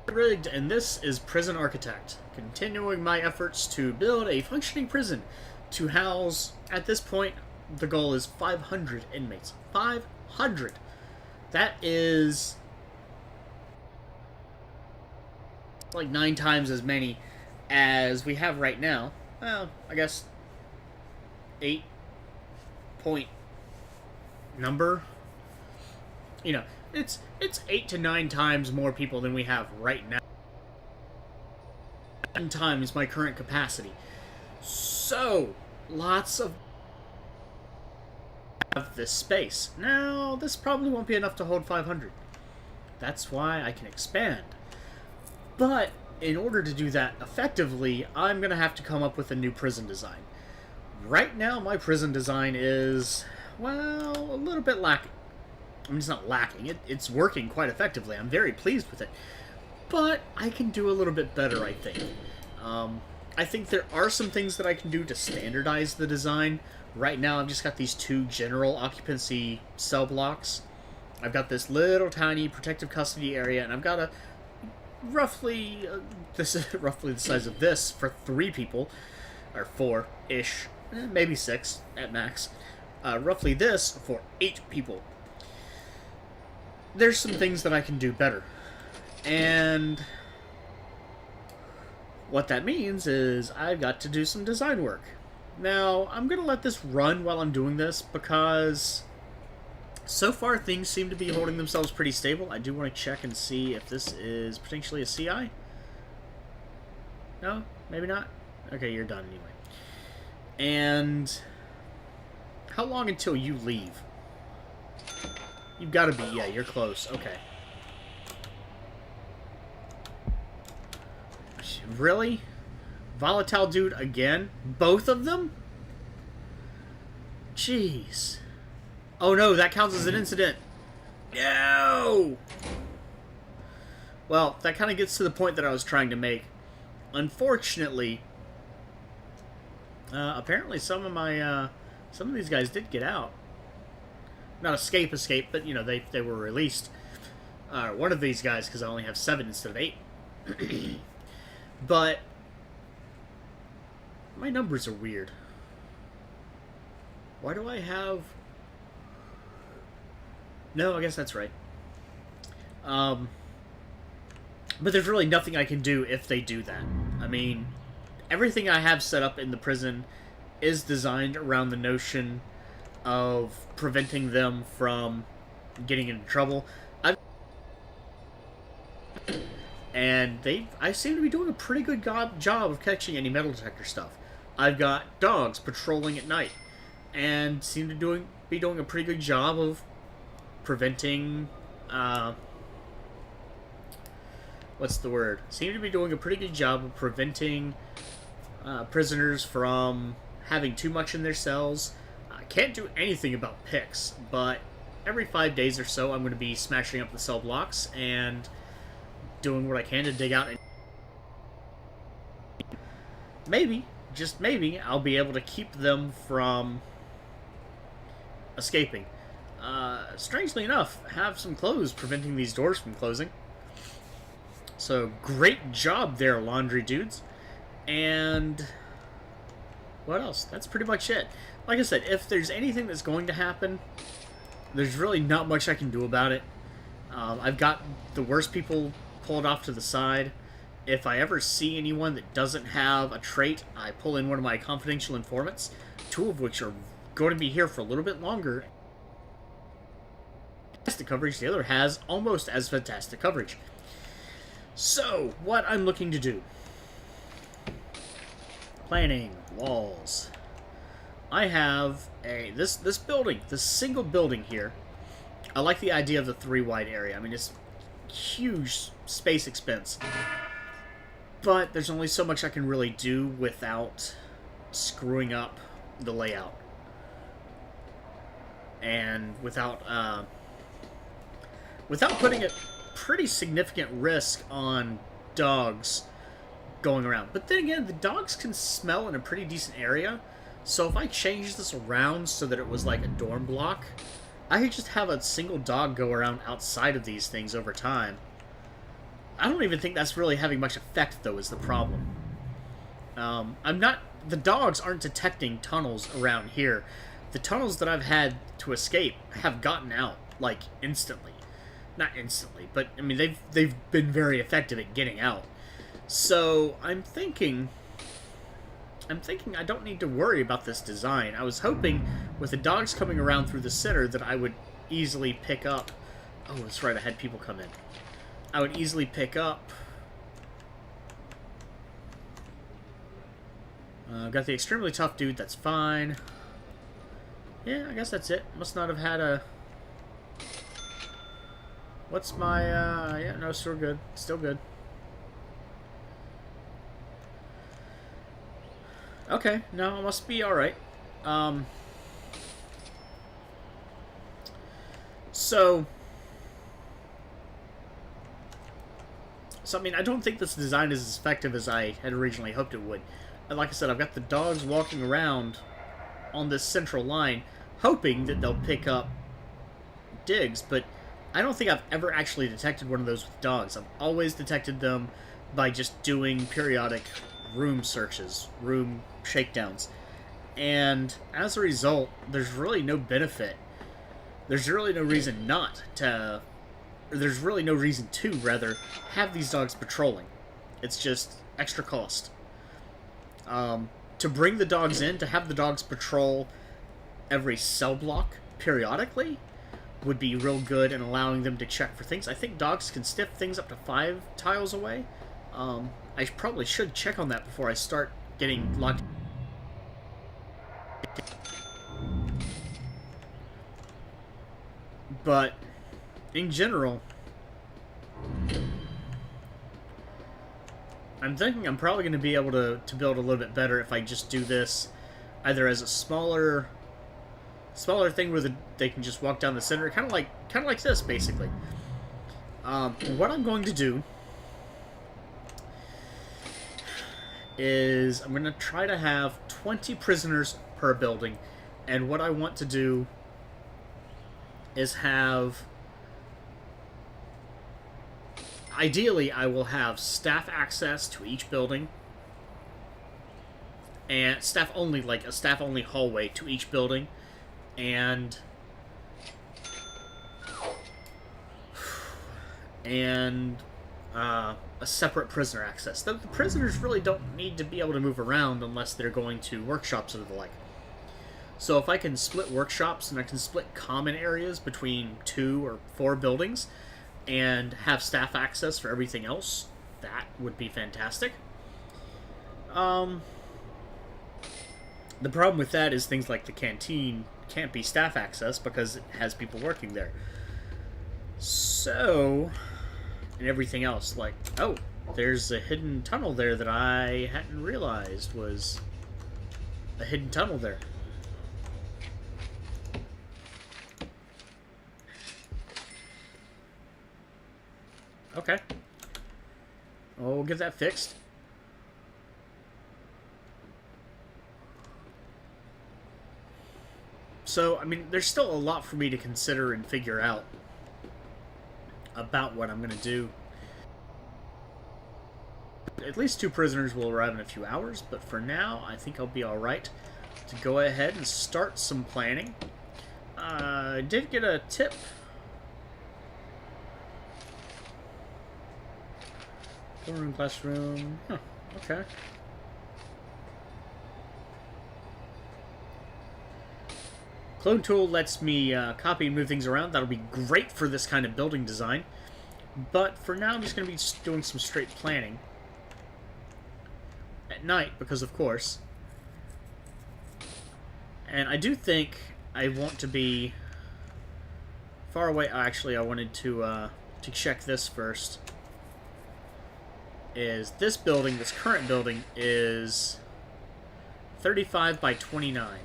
Rigged, and this is Prison Architect, continuing my efforts to build a functioning prison to house, at this point, the goal is 500 inmates. 500! That is like 9 times as many as we have right now. Well, I guess 8 point number. You know, it's 8 to 9 times more people than we have right now. 10 times my current capacity. So, lots of this space. Now, this probably won't be enough to hold 500. That's why I can expand. But, in order to do that effectively, I'm going to have to come up with a new prison design. Right now, my prison design is, well, a little bit lacking. I mean, it's not lacking. It's working quite effectively. I'm very pleased with it. But I can do a little bit better, I think. I think there are some things that I can do to standardize the design. Right now, I've just got these 2 general occupancy cell blocks. I've got this little tiny protective custody area, and I've got a roughly this is roughly the size of this for 3 people, or 4-ish, maybe 6 at max. Roughly this for 8 people. There's some things that I can do better, and what that means is I've got to do some design work. Now, I'm going to let this run while I'm doing this, because so far things seem to be holding themselves pretty stable. I do want to check and see if this is potentially a CI. No? Maybe not? Okay, you're done anyway. And how long until you leave? You've got to be, yeah, you're close. Okay. Really? Volatile dude again? Both of them? Jeez. Oh no, that counts as an incident. No! Well, that kind of gets to the point that I was trying to make. Unfortunately, apparently some of these guys did get out. Not escape, but, you know, they were released. One of these guys, because I only have 7 instead of 8. But my numbers are weird. Why do I have... No, I guess that's right. But there's really nothing I can do if they do that. I mean, everything I have set up in the prison is designed around the notion of preventing them from getting into trouble. And I seem to be doing a pretty good job of catching any metal detector stuff. I've got dogs patrolling at night, and seem to be doing a pretty good job of preventing, what's the word? Seem to be doing a pretty good job of preventing prisoners from having too much in their cells. I can't do anything about picks, but every 5 days or so I'm going to be smashing up the cell blocks and doing what I can to dig out. Maybe, just maybe, I'll be able to keep them from escaping. Strangely enough, have some clothes preventing these doors from closing. So, great job there, laundry dudes. And what else? That's pretty much it. Like I said, if there's anything that's going to happen, there's really not much I can do about it. I've got the worst people pulled off to the side. If I ever see anyone that doesn't have a trait, I pull in one of my confidential informants, 2 of which are going to be here for a little bit longer. Fantastic coverage, the other has almost as fantastic coverage. So, what I'm looking to do. Planning, walls. I have this building, this single building here. I like the idea of the 3 wide area. I mean, it's huge space expense. But there's only so much I can really do without screwing up the layout. And without putting a pretty significant risk on dogs going around. But then again, the dogs can smell in a pretty decent area. So if I change this around so that it was like a dorm block, I could just have a single dog go around outside of these things over time. I don't even think that's really having much effect, though, is the problem. I'm not... The dogs aren't detecting tunnels around here. The tunnels that I've had to escape have gotten out, like, instantly. Not instantly, but, I mean, they've been very effective at getting out. So, I'm thinking I don't need to worry about this design. I was hoping, with the dogs coming around through the center, that I would easily pick up... Oh, that's right, I had people come in. I would easily pick up... got the extremely tough dude, that's fine. Yeah, I guess that's it. Must not have had a... What's my, yeah, no, still good. Still good. Okay, no, it must be alright. So, I mean, I don't think this design is as effective as I had originally hoped it would. And like I said, I've got the dogs walking around on this central line, hoping that they'll pick up digs, but I don't think I've ever actually detected one of those with dogs. I've always detected them by just doing periodic room searches, room shakedowns. And as a result, there's really no benefit. There's really no reason not to... Or there's really no reason to, rather, have these dogs patrolling. It's just extra cost. To bring the dogs in, to have the dogs patrol every cell block periodically would be real good in allowing them to check for things. I think dogs can sniff things up to 5 tiles away. I probably should check on that before I start getting locked. But, in general, I'm thinking I'm probably going to be able to build a little bit better if I just do this either as a smaller thing where they can just walk down the center, kind of like this, basically. What I'm going to do is I'm going to try to have 20 prisoners per building, and what I want to do is have... Ideally, I will have staff access to each building, and staff only, like a staff only hallway to each building, and a separate prisoner access. The prisoners really don't need to be able to move around unless they're going to workshops or the like. So if I can split workshops and I can split common areas between 2 or 4 buildings and have staff access for everything else, that would be fantastic. The problem with that is things like the canteen can't be staff access because it has people working there. So, and everything else, like, oh, there's a hidden tunnel there that I hadn't realized was a hidden tunnel there. Okay. Oh, we'll get that fixed. So, I mean, there's still a lot for me to consider and figure out about what I'm going to do. At least 2 prisoners will arrive in a few hours, but for now, I think I'll be alright to go ahead and start some planning. I did get a tip. Room, classroom. Huh, okay. Clone tool lets me copy and move things around. That'll be great for this kind of building design. But for now, I'm just going to be doing some straight planning. At night, because of course. And I do think I want to be far away. Actually, I wanted to check this first. Is this building, this current building, is 35 by 29.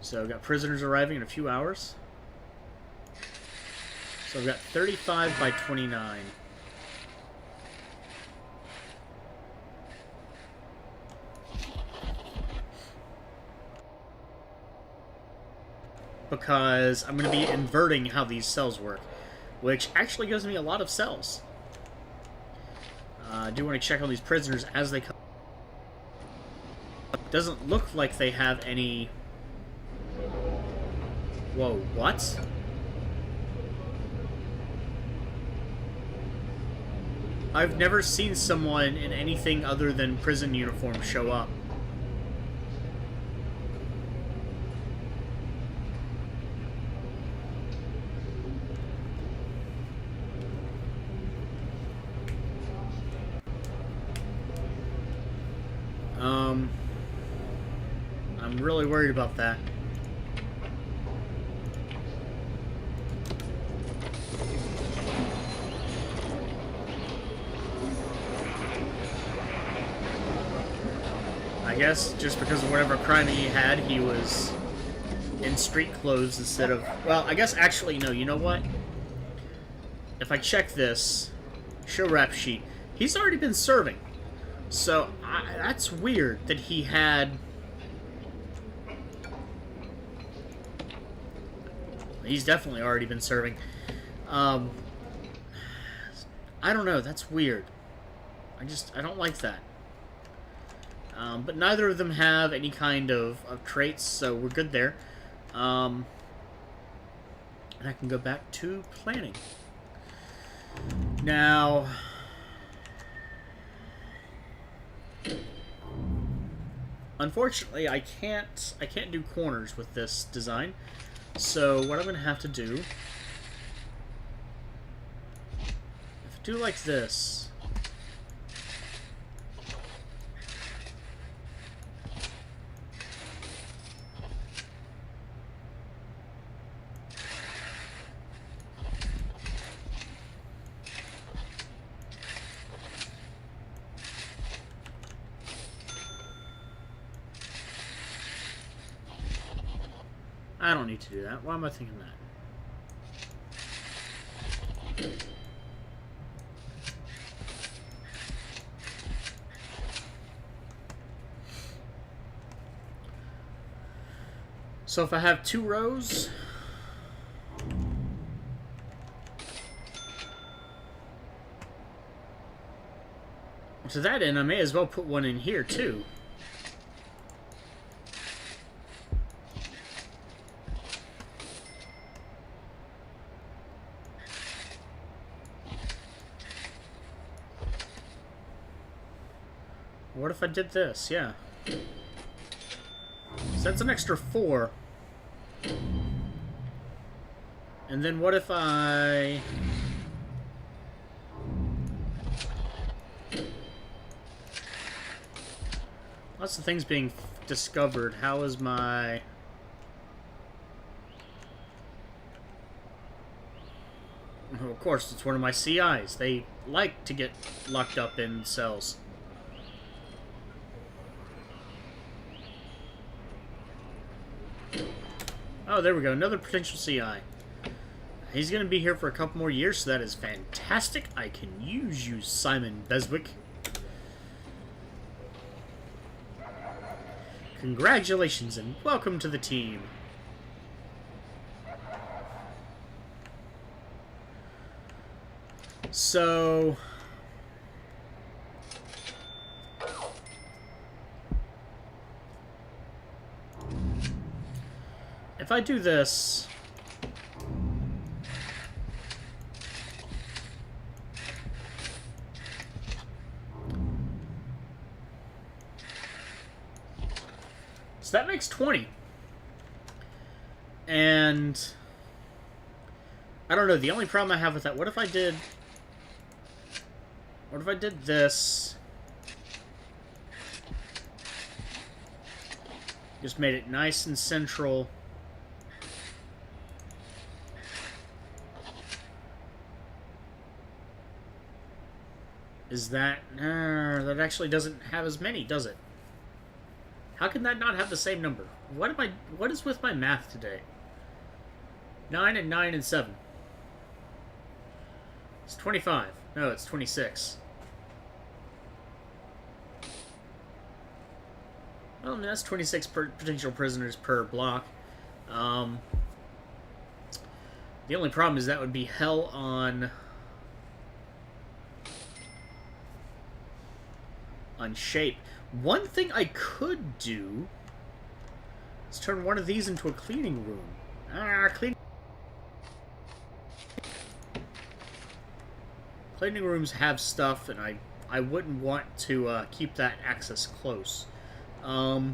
So I've got prisoners arriving in a few hours. So I've got 35 by 29. Because I'm going to be inverting how these cells work. which actually gives me a lot of cells. I do want to check on these prisoners as they come. Doesn't look like they have any... Whoa, what? I've never seen someone in anything other than prison uniform show up. I'm really worried about that. I guess just because of whatever crime he had, he was in street clothes instead of... Well, I guess actually, no, you know what? If I check this, show rap sheet, he's already been serving. So, that's weird that he had... He's definitely already been serving. I don't know, that's weird. I don't like that. But neither of them have any kind of traits, so we're good there. And I can go back to planning. Now... Unfortunately, I can't do corners with this design. So what I'm going to have to do... If I do like this... I don't need to do that. Why am I thinking that? So if I have 2 rows... To that end, I may as well put one in here, too. What if I did this? Yeah. So that's an extra 4. And then what if I... Lots of things being discovered. How is my... Oh, of course, it's one of my CIs. They like to get locked up in cells. Oh, there we go. Another potential CI. He's going to be here for a couple more years, so that is fantastic. I can use you, Simon Beswick. Congratulations and welcome to the team. So... if I do this... So that makes 20. And... I don't know, the only problem I have with that... What if I did this? Just made it nice and central. Is that... that actually doesn't have as many, does it? How can that not have the same number? What is with my math today? 9 and 9 and 7. It's 25. No, it's 26. Well, I mean, that's 26 potential prisoners per block. The only problem is that would be hell on shape. One thing I could do is turn one of these into a cleaning room. Cleaning rooms have stuff, and I wouldn't want to keep that access close. I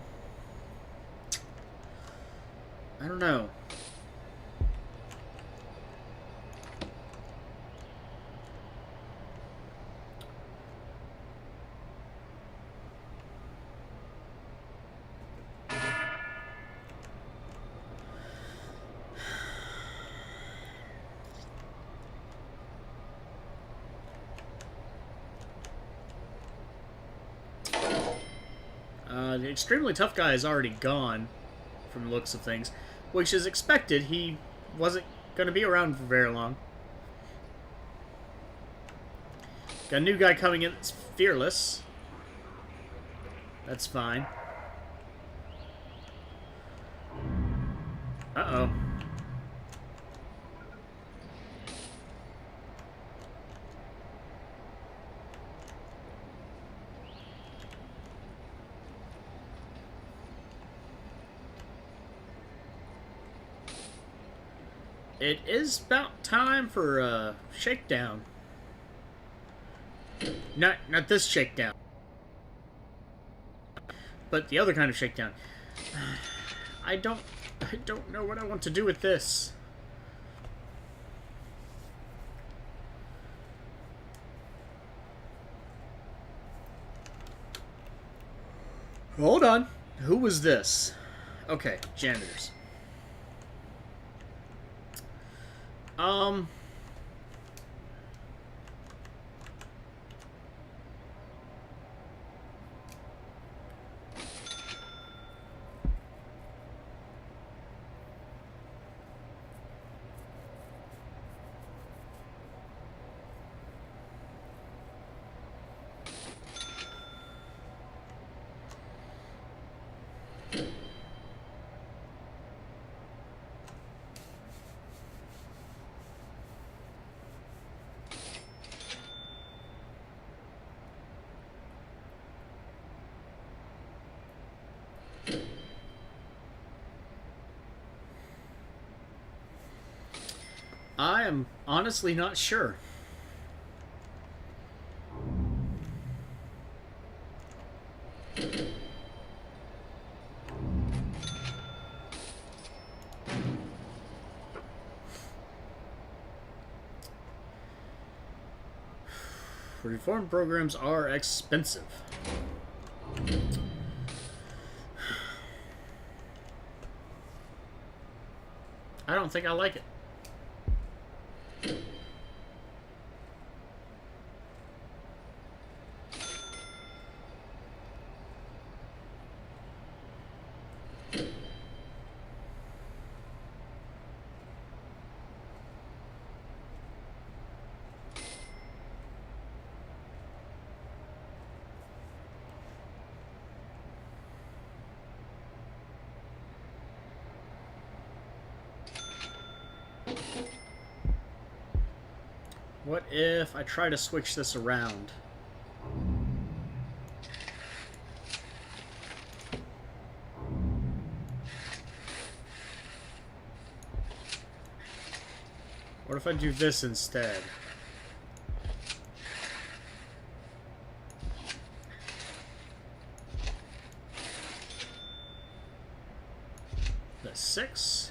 don't know. The extremely tough guy is already gone, from the looks of things, which is expected. He wasn't going to be around for very long. Got a new guy coming in that's fearless. That's fine. Uh-oh. It is about time for a shakedown. Not this shakedown, but the other kind of shakedown. I don't know what I want to do with this. Hold on. Who was this? Okay, janitors. I am honestly not sure. Reform programs are expensive. I don't think I like it. What if I try to switch this around? What if I do this instead? The 6.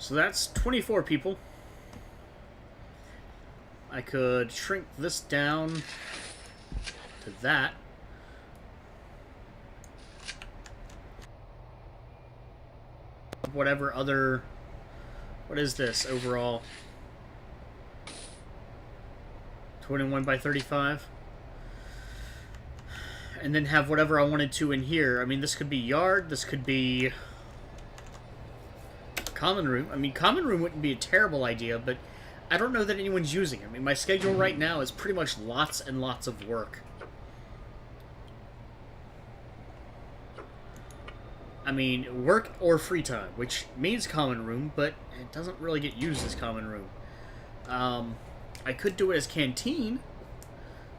So that's 24 people. I could shrink this down to that. whatever other... What is this overall? 21 by 35? And then have whatever I wanted to in here. I mean, this could be yard, this could be common room. I mean, common room wouldn't be a terrible idea, but I don't know that anyone's using it. I mean, my schedule right now is pretty much lots and lots of work. I mean, work or free time, which means common room, but it doesn't really get used as common room. I could do it as canteen,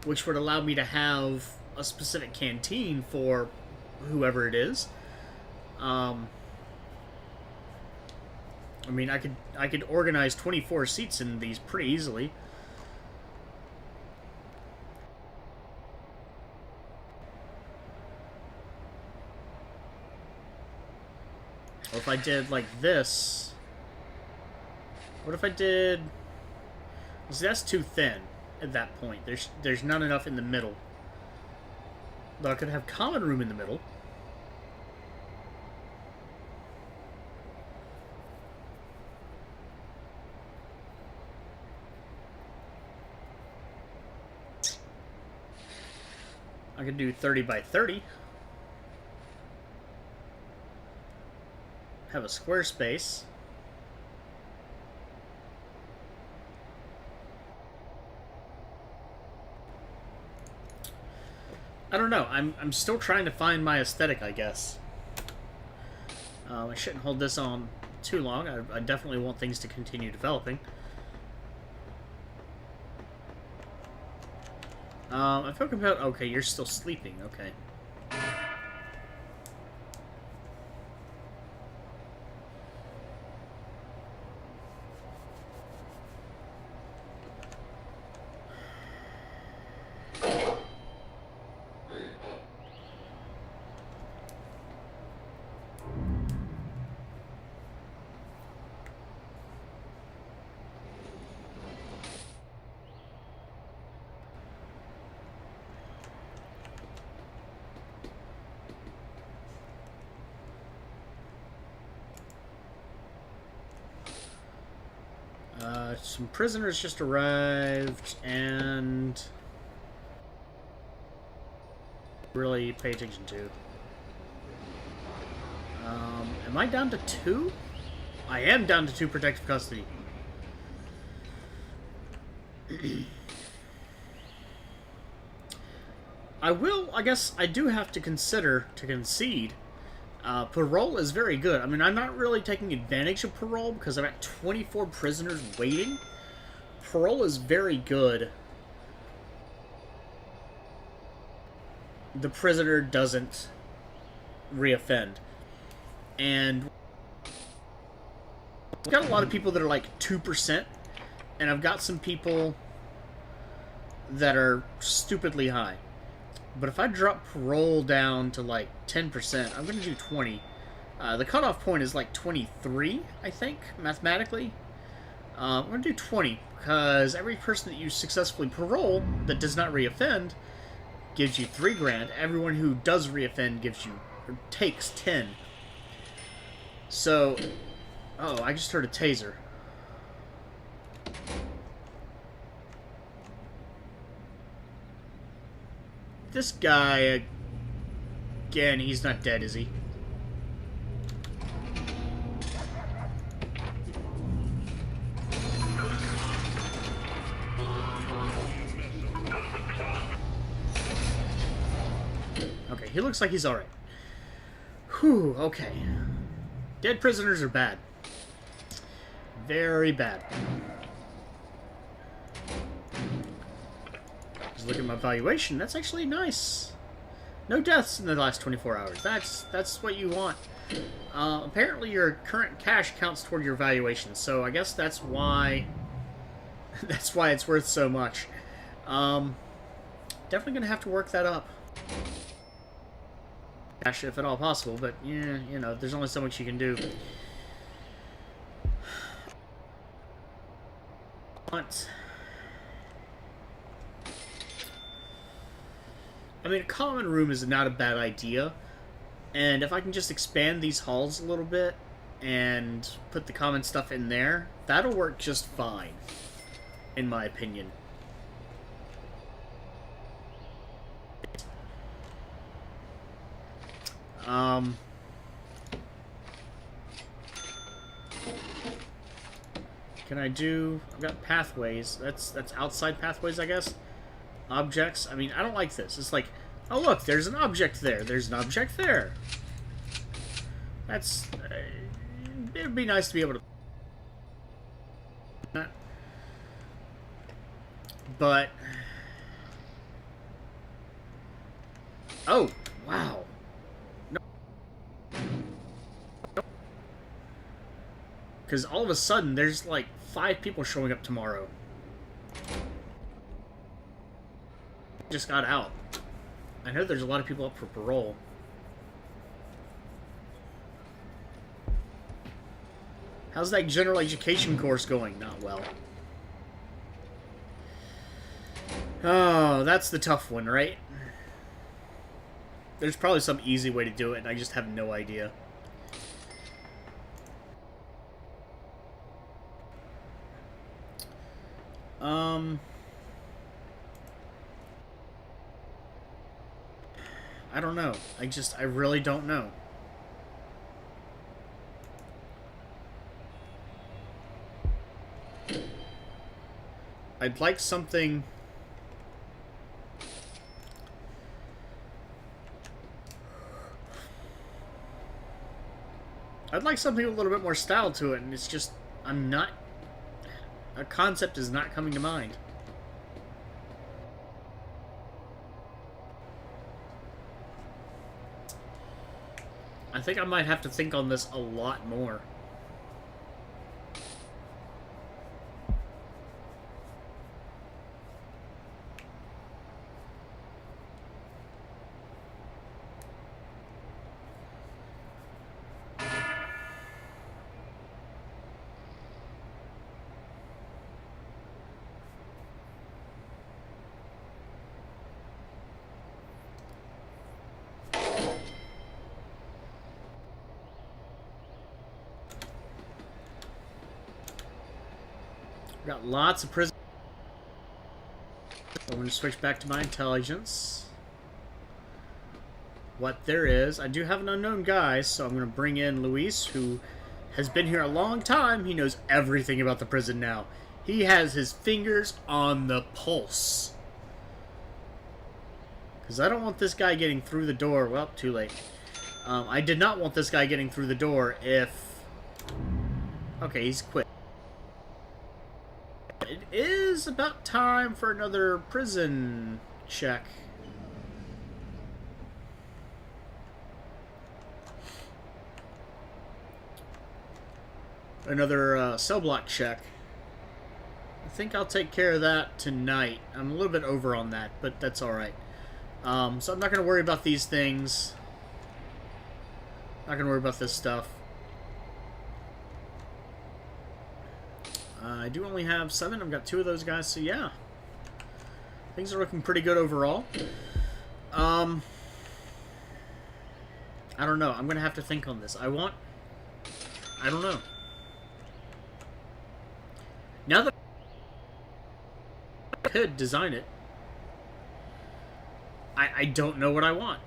which would allow me to have a specific canteen for whoever it is. I mean, I could organize 24 seats in these pretty easily. Or if I did like this, what if I did? See, that's too thin at that point. There's not enough in the middle. Though I could have common room in the middle. I could do 30 by 30. Have a square space. I don't know. I'm still trying to find my aesthetic, I guess. I shouldn't hold this on too long. I definitely want things to continue developing. I feel compelled... Okay, you're still sleeping. Okay. Some prisoners just arrived, and really pay attention to. Am I down to 2? I am down to 2 protective custody. I guess I do have to consider to concede. Parole is very good. I mean, I'm not really taking advantage of parole because I'm at 24 prisoners waiting. Parole is very good. The prisoner doesn't reoffend. And I've got a lot of people that are like 2%, and I've got some people that are stupidly high. But if I drop parole down to like 10%, I'm going to do 20. The cutoff point is like 23, I think, mathematically. I'm going to do 20, because every person that you successfully parole that does not reoffend gives you 3 grand. Everyone who does reoffend gives you, or takes 10. So, oh, I just heard a taser. This guy, again, he's not dead, is he? Okay, he looks like he's alright. Whew, okay. Dead prisoners are bad. Very bad. Just look at my valuation. That's actually nice. No deaths in the last 24 hours. That's what you want. Apparently your current cash counts toward your valuation, so I guess that's why that's why it's worth so much. Definitely gonna have to work that up. Cash, if at all possible, but yeah, you know, there's only so much you can do. What? I mean, a common room is not a bad idea, and if I can just expand these halls a little bit, and put the common stuff in there, that'll work just fine, in my opinion. Can I do... I've got pathways. That's outside pathways, I guess. Objects. I mean, I don't like this. It's like, oh, look, there's an object there. There's an object there. That's... it'd be nice to be able to... But... Oh, wow. Because all of a sudden, there's like 5 people showing up tomorrow. Just got out. I know there's a lot of people up for parole. How's that general education course going? Not well. Oh, that's the tough one, right? There's probably some easy way to do it, and I just have no idea. I don't know. I really don't know. I'd like something... I'd like something with a little bit more style to it, and it's just... I'm not... A concept is not coming to mind. I think I might have to think on this a lot more. Got lots of prisoners. I'm going to switch back to my intelligence. What there is. I do have an unknown guy, so I'm going to bring in Luis, who has been here a long time. He knows everything about the prison now. He has his fingers on the pulse. Because I don't want this guy getting through the door. Well, too late. I did not want this guy getting through the door if... Okay, he's quit. It is about time for another prison check. Another cell block check. I think I'll take care of that tonight. I'm a little bit over on that, but that's alright. So I'm not going to worry about these things. Not going to worry about this stuff. I do only have 7. I've got 2 of those guys, so yeah. Things are looking pretty good overall. I don't know. I'm going to have to think on this. I don't know. Now that I could design it, I don't know what I want.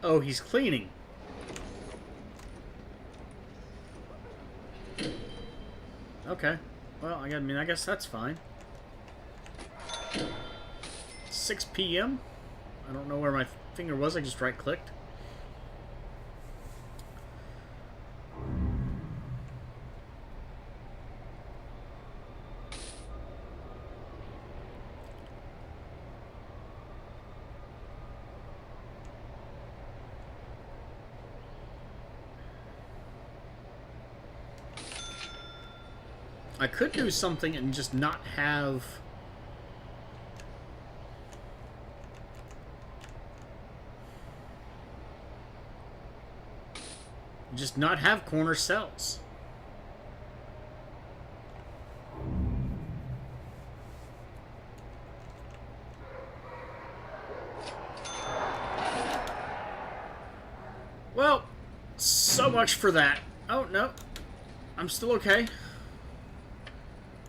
Oh, he's cleaning. Okay. Well, I mean, I guess that's fine. 6 p.m.? I don't know where my finger was. I just right-clicked. I could do something and just not have... Just not have corner cells. Well, so much for that. Oh, no. I'm still okay.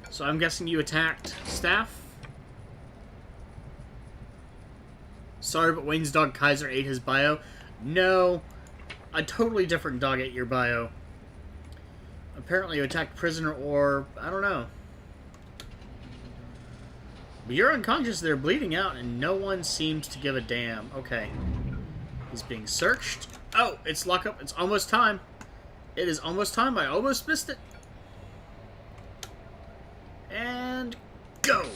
So I'm guessing you attacked Staff? Sorry, but Wayne's dog Kaiser ate his bio. No. A totally different dog ate your bio. Apparently you attacked Prisoner or... I don't know. But you're unconscious, they're bleeding out, and no one seems to give a damn. Okay. He's being searched. Oh, it's lockup. It's almost time. It is almost time. I almost missed it. And go!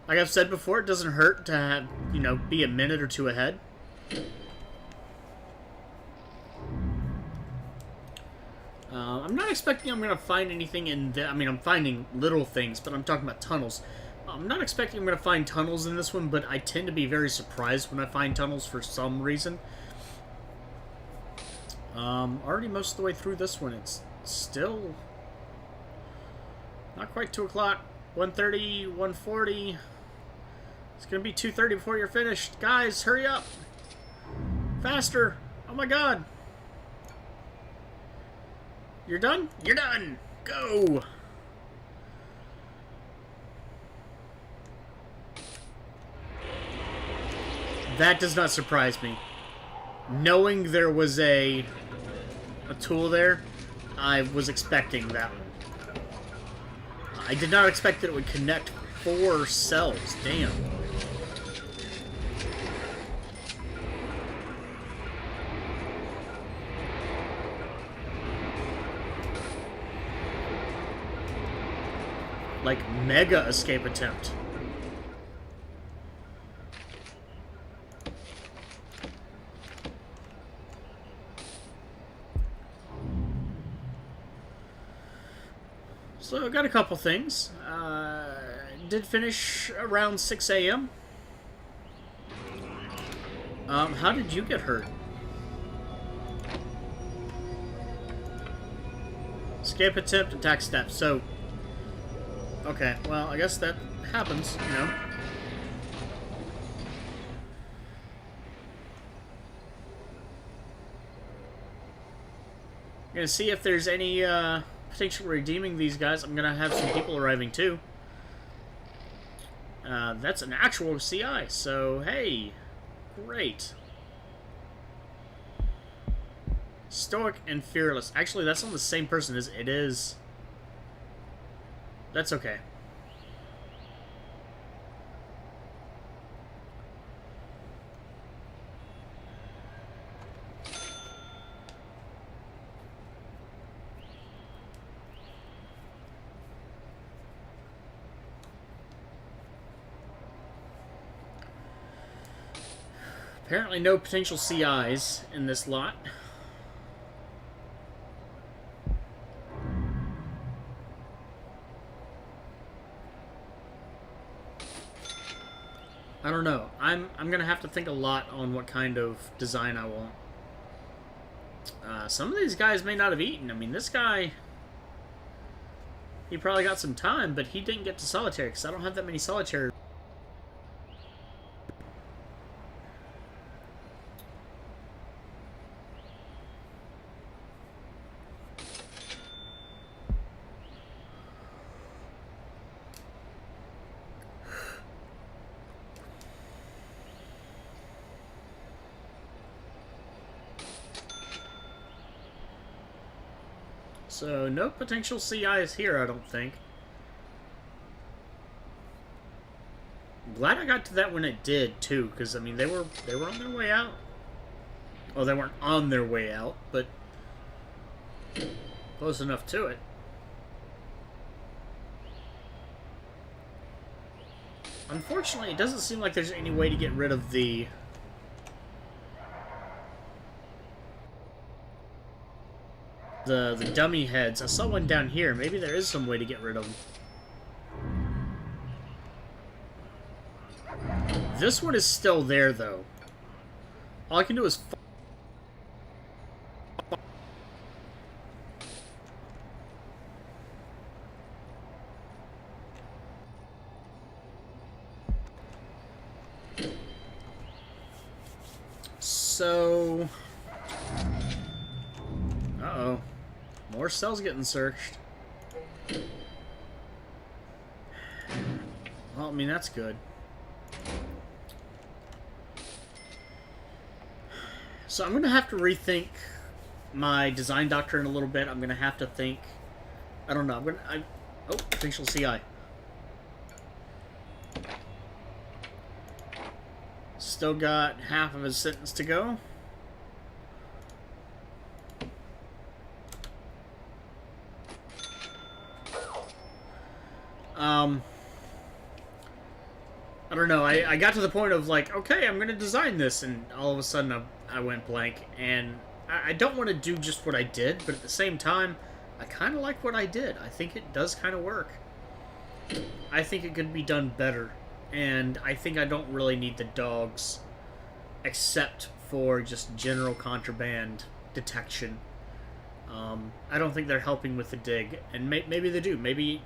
Like I've said before, it doesn't hurt to have, you know, be a minute or two ahead. I'm not expecting I'm going to find anything in the... I mean, I'm finding little things, but I'm talking about tunnels. I'm not expecting I'm going to find tunnels in this one, but I tend to be very surprised when I find tunnels for some reason. Already most of the way through this one. It's still... not quite 2 o'clock. 1:30, 1:40. It's going to be 2:30 before you're finished. Guys, hurry up. Faster. Oh my god. You're done? You're done! Go! That does not surprise me. Knowing there was a tool there, I was expecting that one. I did not expect that it would connect 4 cells. Damn. Like, mega escape attempt. So, I got a couple things. Did finish around 6 a.m. How did you get hurt? Escape attempt, attack step. So, okay, well, I guess that happens, you know. I'm gonna see if there's any, potential redeeming these guys. I'm gonna have some people arriving, too. That's an actual CI, so, hey, great. Stoic and Fearless. Actually, that's not the same person as it is. That's okay. Apparently no potential CIs in this lot. I don't know. I'm gonna have to think a lot on what kind of design I want. Some of these guys may not have eaten. I mean, this guy, he probably got some time, but he didn't get to solitaire because I don't have that many solitaire. So, no potential CIs here, I don't think. Glad I got to that when it did too, because I mean they were on their way out. Well, they weren't on their way out, but close enough to it. Unfortunately, it doesn't seem like there's any way to get rid of the dummy heads. I saw one down here. Maybe there is some way to get rid of them. This one is still there, though. All I can do is... So... Uh-oh. More cells getting searched. Well, I mean, that's good. So I'm going to have to rethink my design doctrine a little bit. I'm going to have to think... I don't know. Oh, facial CI. Still got half of his sentence to go. I don't know, I got to the point of like, okay, I'm gonna design this, and all of a sudden I went blank, and I don't want to do just what I did, but at the same time, I kind of like what I did. I think it does kind of work. I think it could be done better, and I think I don't really need the dogs, except for just general contraband detection. I don't think they're helping with the dig, and maybe they do, maybe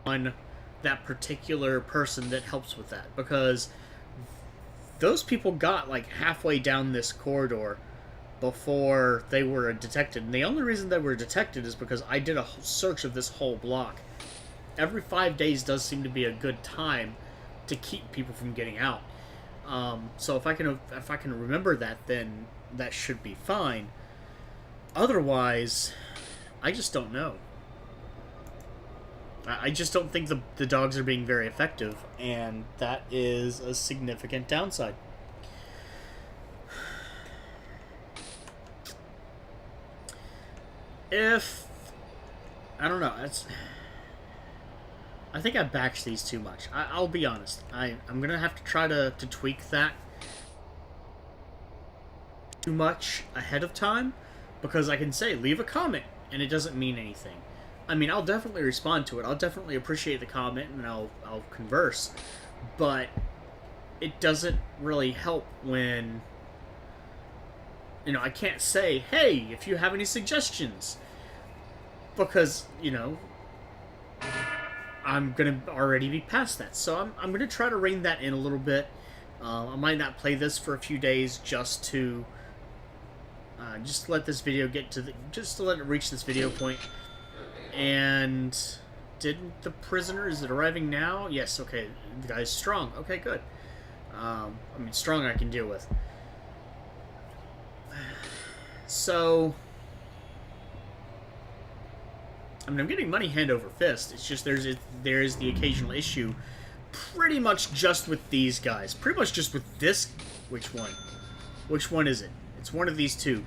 on that particular person that helps with that, because those people got like halfway down this corridor before they were detected, and the only reason they were detected is because I did a search of this whole block. Every 5 days does seem to be a good time to keep people from getting out. So if I can remember that, then that should be fine. Otherwise, I just don't know. I just don't think the dogs are being very effective, and that is a significant downside. I don't know, I think I batched these too much. I'll be honest. I'm going to have to try to tweak that too much ahead of time, because I can say, leave a comment, and it doesn't mean anything. I mean, I'll definitely respond to it. I'll definitely appreciate the comment, and I'll converse. But it doesn't really help when, you know, I can't say, hey, if you have any suggestions. Because, you know, I'm going to already be past that. So I'm going to try to rein that in a little bit. I might not play this for a few days just to let this video get to just to let it reach this video point. And didn't the prisoner, is it arriving now? Yes, okay. The guy's strong. Okay, good. I mean, strong I can deal with. So, I mean, I'm getting money hand over fist. It's just there is the occasional issue, pretty much just with these guys. Pretty much just with this. Which one? Which one is it? It's one of these two.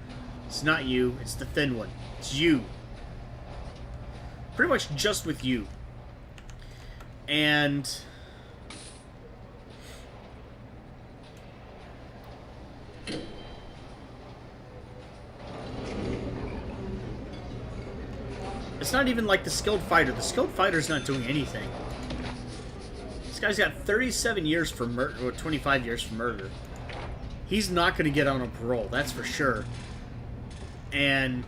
It's not you. It's the thin one. It's you. Pretty much just with you. And it's not even like the skilled fighter. The skilled fighter's not doing anything. This guy's got 37 years for murder, or 25 years for murder. He's not going to get on a parole, that's for sure. And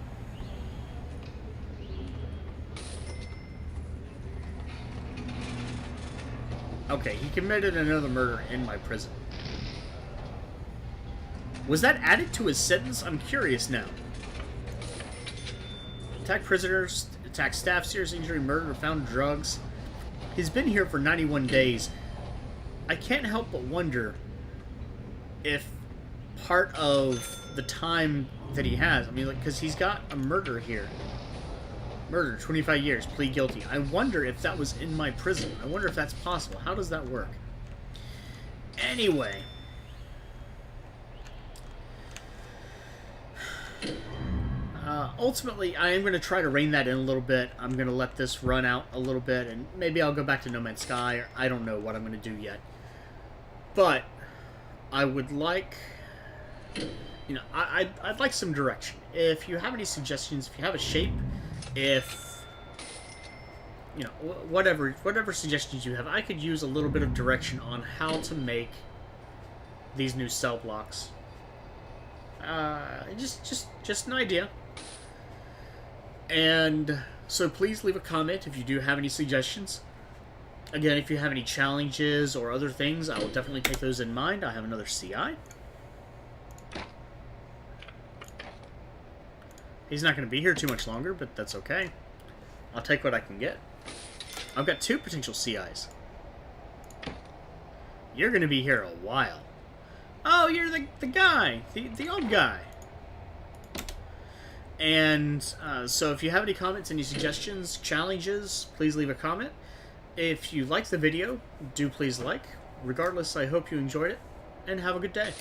okay, he committed another murder in my prison. Was that added to his sentence? I'm curious now. Attack prisoners, attack staff, serious injury, murder, found drugs. He's been here for 91 days. I can't help but wonder if part of the time that he has, I mean, like, because he's got a murder here. Murder, 25 years, plead guilty. I wonder if that was in my prison. I wonder if that's possible. How does that work? Anyway. Ultimately, I am going to try to rein that in a little bit. I'm going to let this run out a little bit, and maybe I'll go back to No Man's Sky, or I don't know what I'm going to do yet. But I would like, you know, I'd like some direction. If you have any suggestions, if you have a shape, if, you know, whatever suggestions you have, I could use a little bit of direction on how to make these new cell blocks. Just an idea. And so please leave a comment if you do have any suggestions. Again, if you have any challenges or other things, I will definitely take those in mind. I have another CI. He's not going to be here too much longer, but that's okay. I'll take what I can get. I've got 2 potential CIs. You're going to be here a while. Oh, you're the guy. The old guy. And so if you have any comments, any suggestions, challenges, please leave a comment. If you liked the video, do please like. Regardless, I hope you enjoyed it, and have a good day.